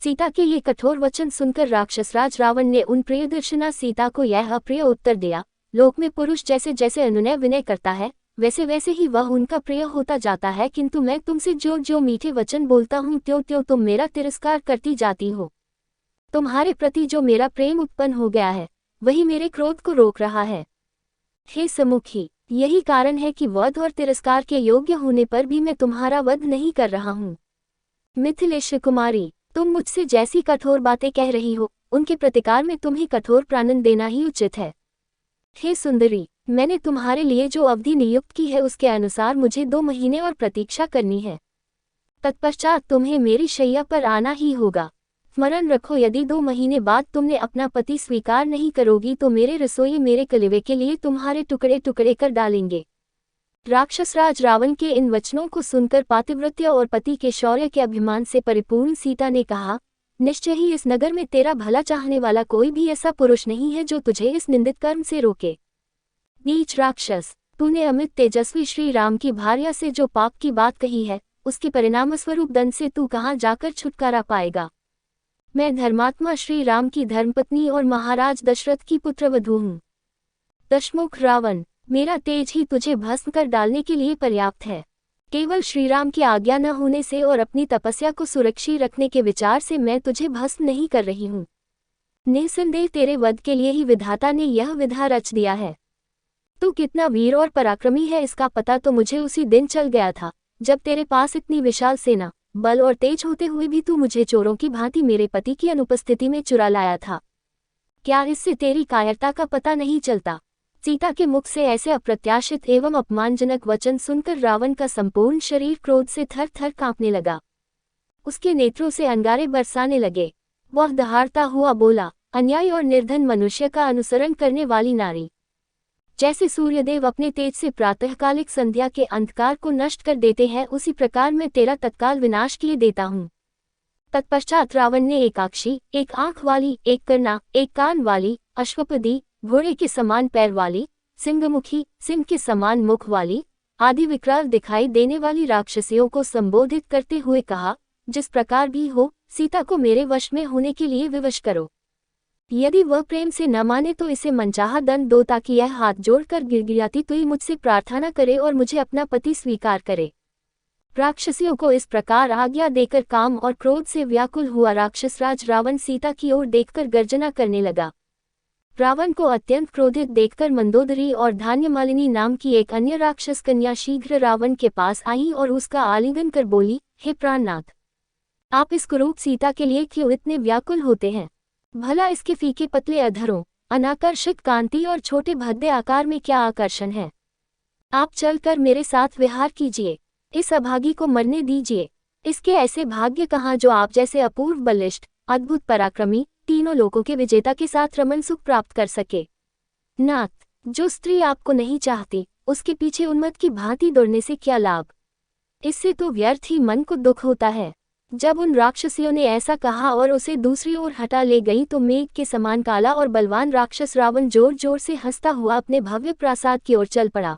सीता के ये कठोर वचन सुनकर राक्षसराज रावण ने उन प्रियदर्शना सीता को यह अप्रिय उत्तर दिया, लोक में पुरुष जैसे जैसे अनुनय विनय करता है वैसे वैसे ही वह उनका प्रिय होता जाता है, किंतु मैं तुमसे जो जो मीठे वचन बोलता हूँ त्यों त्यों तुम मेरा तिरस्कार करती जाती हो। तुम्हारे प्रति जो मेरा प्रेम उत्पन्न हो गया है वही मेरे क्रोध को रोक रहा है। हे समुखी, यही कारण है कि वध और तिरस्कार के योग्य होने पर भी मैं तुम्हारा वध नहीं कर रहा हूँ। मिथिलेश कुमारी, तुम मुझसे जैसी कठोर बातें कह रही हो उनके प्रतिकार में तुम्हें कठोर प्राणन देना ही उचित है। हे सुंदरी, मैंने तुम्हारे लिए जो अवधि नियुक्त की है उसके अनुसार मुझे 2 महीने और प्रतीक्षा करनी है। तत्पश्चात तुम्हें मेरी शैया पर आना ही होगा। स्मरण रखो, यदि 2 महीने बाद तुमने अपना पति स्वीकार नहीं करोगी तो मेरे रसोई मेरे कलेवे के लिए तुम्हारे टुकड़े टुकड़े कर डालेंगे। राक्षसराज रावण के इन वचनों को सुनकर पातिव्रत्य और पति के शौर्य के अभिमान से परिपूर्ण सीता ने कहा, निश्चय ही इस नगर में तेरा भला चाहने वाला कोई भी ऐसा पुरुष नहीं है जो तुझे इस निंदित कर्म से रोके। नीच राक्षस, तूने अमित तेजस्वी श्री राम की भार्या से जो पाप की बात कही है उसके परिणामस्वरूप दंड से तू कहाँ जाकर छुटकारा पाएगा। मैं धर्मात्मा श्री राम की धर्मपत्नी और महाराज दशरथ की पुत्रवधू हूँ। दशमुख रावण, मेरा तेज ही तुझे भस्म कर डालने के लिए पर्याप्त है। केवल श्रीराम की आज्ञा न होने से और अपनी तपस्या को सुरक्षित रखने के विचार से मैं तुझे भस्म नहीं कर रही हूँ। निसंदेह तेरे वध के लिए ही विधाता ने यह विधा रच दिया है। तू कितना वीर और पराक्रमी है इसका पता तो मुझे उसी दिन चल गया था जब तेरे पास इतनी विशाल सेना बल और तेज होते हुए भी तू मुझे चोरों की भांति मेरे पति की अनुपस्थिति में चुरा लाया था। क्या इससे तेरी कायरता का पता नहीं चलता। सीता के मुख से ऐसे अप्रत्याशित एवं अपमानजनक वचन सुनकर रावण का संपूर्ण शरीर क्रोध से थर थर कांपने लगा। उसके नेत्रों से अंगारे बरसाने लगे। वह दहाड़ता हुआ बोला, अन्याय और निर्धन मनुष्य का अनुसरण करने वाली नारी, जैसे सूर्यदेव अपने तेज से प्रातःकालिक संध्या के अंधकार को नष्ट कर देते हैं उसी प्रकार मैं तेरा तत्काल विनाश किए देता हूँ। तत्पश्चात रावण ने एक आक्षी, एक आंख वाली, एक करना, एक कान वाली, अश्वपदी, घोड़े के समान पैर वाली, सिंहमुखी, सिंह के समान मुख वाली, आदि विकराल दिखाई देने वाली राक्षसियों को संबोधित करते हुए कहा, जिस प्रकार भी हो सीता को मेरे वश में होने के लिए विवश करो। यदि वह प्रेम से न माने तो इसे मनचाहा दंड दो ताकि यह हाथ जोड़कर गिड़गिड़ाती हुई मुझसे प्रार्थना करे और मुझे अपना पति स्वीकार करे। राक्षसियों को इस प्रकार आज्ञा देकर काम और क्रोध से व्याकुल हुआ राक्षसराज रावण सीता की ओर देखकर गर्जना करने लगा। रावण को अत्यंत क्रोधित देखकर मंदोदरी और धान्यमालिनी नाम की एक अन्य राक्षस कन्या शीघ्र रावण के पास आई और उसका आलिंगन कर बोली, हे प्राणनाथ, आप इस कुरूप सीता के लिए क्यों इतने व्याकुल होते हैं। भला इसके फीके पतले अधरों, अनाकर्षित कांति और छोटे भद्दे आकार में क्या आकर्षण है। आप चलकर मेरे साथ विहार कीजिए, इस अभागी को मरने दीजिए। इसके ऐसे भाग्य कहाँ जो आप जैसे अपूर्व बलिष्ठ, अद्भुत पराक्रमी, तीनों लोकों के विजेता के साथ रमन सुख प्राप्त कर सके। नाथ, जो स्त्री आपको नहीं चाहती उसके पीछे उन्मत्त की भांति दौड़ने से क्या लाभ। इससे तो व्यर्थ ही मन को दुख होता है। जब उन राक्षसियों ने ऐसा कहा और उसे दूसरी ओर हटा ले गई तो मेघ के समान काला और बलवान राक्षस रावण जोर जोर से हंसता हुआ अपने भव्य प्रासाद की ओर चल पड़ा।